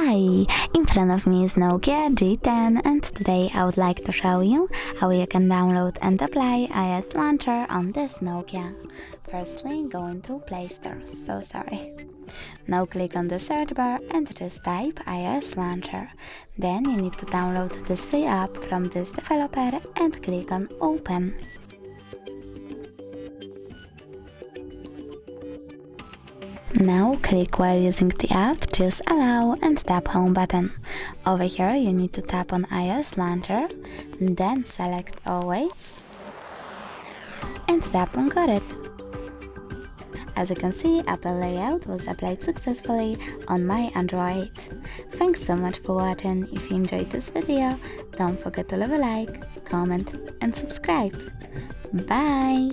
Hi! In front of me is NOKIA G10 and today I would like to show you how you can download and apply iOS launcher on this Nokia. Firstly, go into Play Store, Now click on the search bar and just type iOS launcher. Then you need to download this free app from this developer and click on Open. Now click while using the app, choose Allow and tap Home button. Over here you need to tap on iOS launcher, then select Always and tap on Got it. As you can see, Apple layout was applied successfully on my Android. Thanks so much for watching. If you enjoyed this video, don't forget to leave a like, comment and subscribe. Bye!